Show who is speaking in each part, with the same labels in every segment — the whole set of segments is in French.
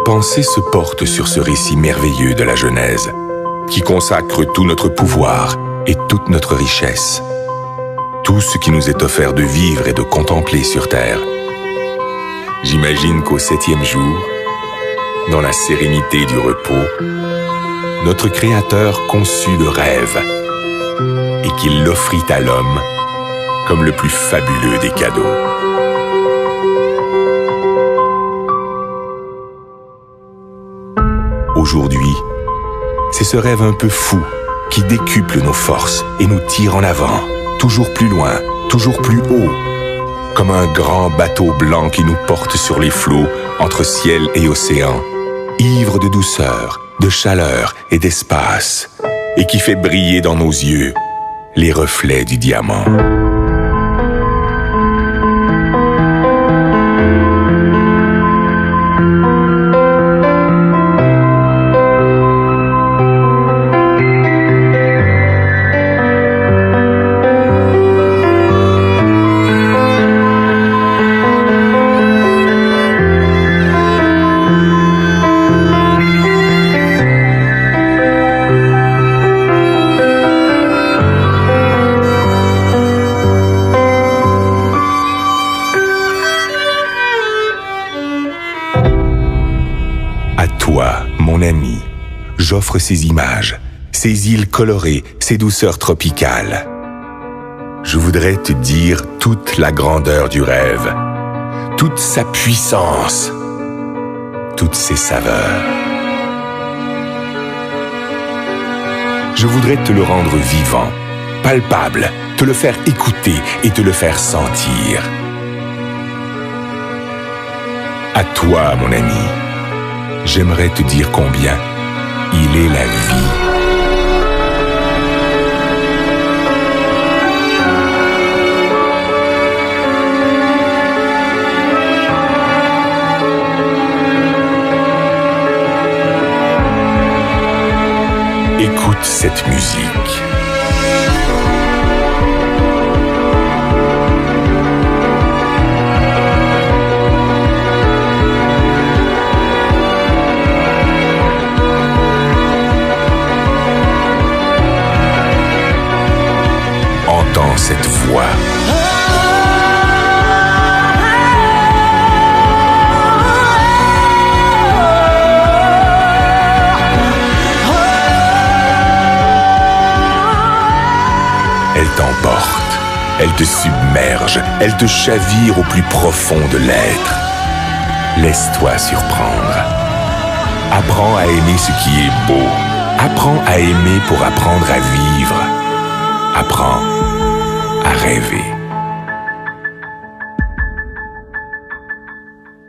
Speaker 1: pensée se porte sur ce récit merveilleux de la Genèse, qui consacre tout notre pouvoir et toute notre richesse, tout ce qui nous est offert de vivre et de contempler sur terre. J'imagine qu'au 7e jour, dans la sérénité du repos, notre Créateur conçut le rêve et qu'il l'offrit à l'homme comme le plus fabuleux des cadeaux. Aujourd'hui, c'est ce rêve un peu fou qui décuple nos forces et nous tire en avant, toujours plus loin, toujours plus haut, comme un grand bateau blanc qui nous porte sur les flots entre ciel et océan, ivre de douceur, de chaleur et d'espace, et qui fait briller dans nos yeux les reflets du diamant. Toi, mon ami, j'offre ces images, ces îles colorées, ces douceurs tropicales. Je voudrais te dire toute la grandeur du rêve, toute sa puissance, toutes ses saveurs. Je voudrais te le rendre vivant, palpable, te le faire écouter et te le faire sentir. À toi, mon ami, j'aimerais te dire combien il est la vie. Écoute cette musique. Entends cette voix. Elle t'emporte, elle te submerge, elle te chavire au plus profond de l'être. Laisse-toi surprendre. Apprends à aimer ce qui est beau. Apprends à aimer pour apprendre à vivre. Apprends à rêver.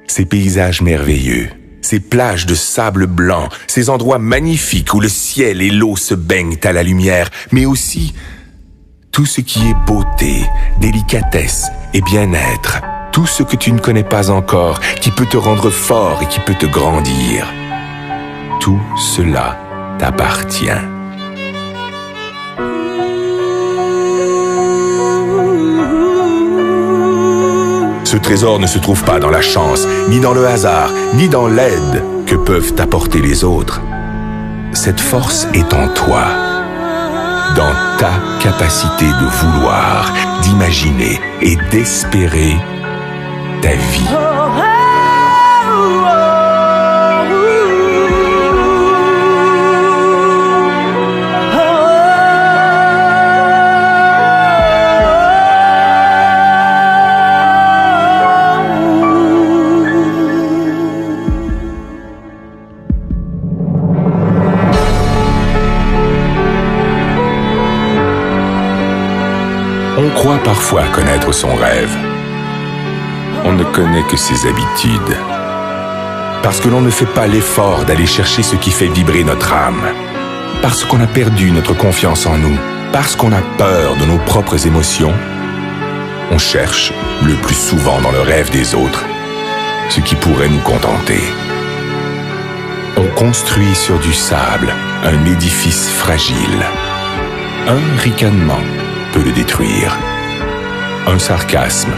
Speaker 1: Ces paysages merveilleux, ces plages de sable blanc, ces endroits magnifiques où le ciel et l'eau se baignent à la lumière, mais aussi tout ce qui est beauté, délicatesse et bien-être, tout ce que tu ne connais pas encore, qui peut te rendre fort et qui peut te grandir. Tout cela t'appartient. Ce trésor ne se trouve pas dans la chance, ni dans le hasard, ni dans l'aide que peuvent t'apporter les autres. Cette force est en toi, dans ta capacité de vouloir, d'imaginer et d'espérer ta vie. On croit parfois connaître son rêve. On ne connaît que ses habitudes. Parce que l'on ne fait pas l'effort d'aller chercher ce qui fait vibrer notre âme. Parce qu'on a perdu notre confiance en nous. Parce qu'on a peur de nos propres émotions. On cherche, le plus souvent dans le rêve des autres, ce qui pourrait nous contenter. On construit sur du sable un édifice fragile. Un ricanement peut le détruire. Un sarcasme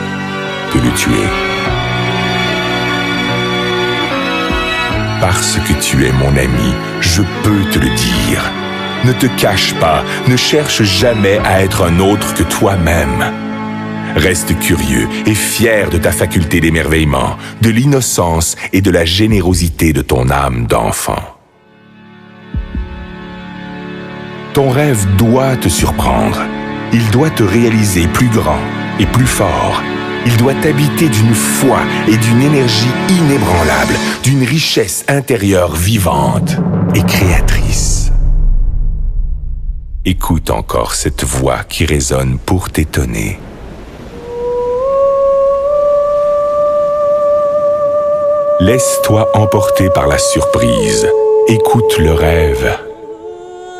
Speaker 1: peut le tuer. Parce que tu es mon ami, je peux te le dire. Ne te cache pas, ne cherche jamais à être un autre que toi-même. Reste curieux et fier de ta faculté d'émerveillement, de l'innocence et de la générosité de ton âme d'enfant. Ton rêve doit te surprendre. Il doit te réaliser plus grand et plus fort. Il doit t'habiter d'une foi et d'une énergie inébranlable, d'une richesse intérieure vivante et créatrice. Écoute encore cette voix qui résonne pour t'étonner. Laisse-toi emporter par la surprise. Écoute le rêve.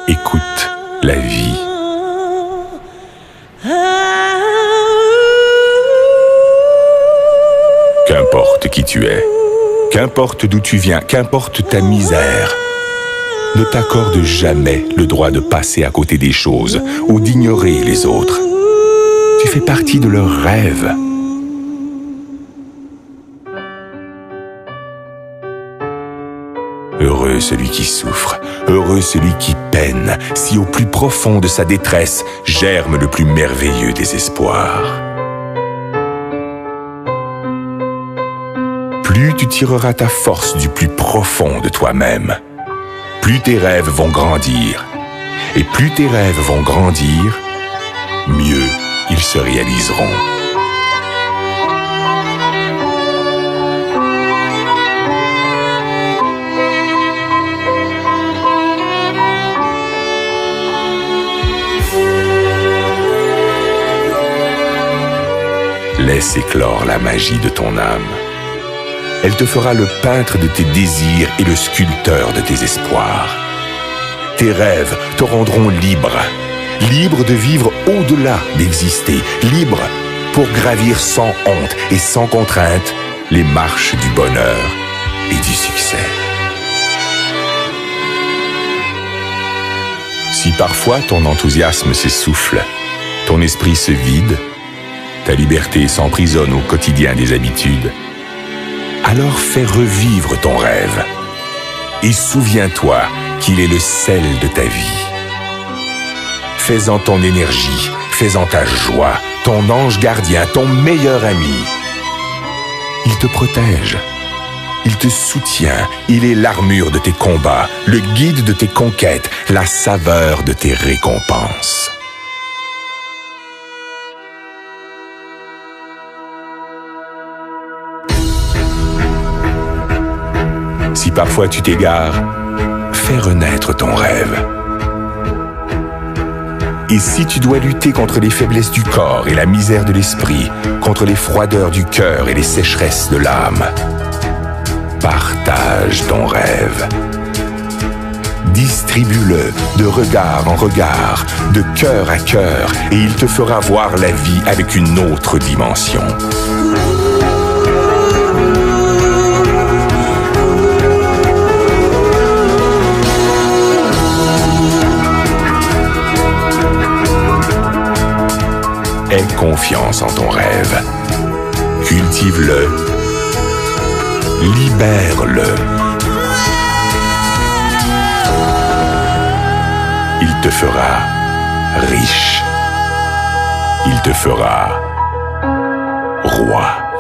Speaker 1: Écoute la vie. Qu'importe qui tu es, qu'importe d'où tu viens, qu'importe ta misère, ne t'accorde jamais le droit de passer à côté des choses ou d'ignorer les autres. Tu fais partie de leurs rêves. Heureux celui qui souffre, heureux celui qui peine, si au plus profond de sa détresse germe le plus merveilleux des espoirs. Plus tu tireras ta force du plus profond de toi-même, plus tes rêves vont grandir. Et plus tes rêves vont grandir, mieux ils se réaliseront. Laisse éclore la magie de ton âme. Elle te fera le peintre de tes désirs et le sculpteur de tes espoirs. Tes rêves te rendront libre, libre de vivre au-delà d'exister, libre pour gravir sans honte et sans contrainte les marches du bonheur et du succès. Si parfois ton enthousiasme s'essouffle, ton esprit se vide, ta liberté s'emprisonne au quotidien des habitudes, alors fais revivre ton rêve et souviens-toi qu'il est le sel de ta vie. Fais-en ton énergie, fais-en ta joie, ton ange gardien, ton meilleur ami. Il te protège, il te soutient, il est l'armure de tes combats, le guide de tes conquêtes, la saveur de tes récompenses. Si parfois tu t'égares, fais renaître ton rêve. Et si tu dois lutter contre les faiblesses du corps et la misère de l'esprit, contre les froideurs du cœur et les sécheresses de l'âme, partage ton rêve. Distribue-le de regard en regard, de cœur à cœur, et il te fera voir la vie avec une autre dimension. Aie confiance en ton rêve. Cultive-le. Libère-le. Il te fera riche. Il te fera roi.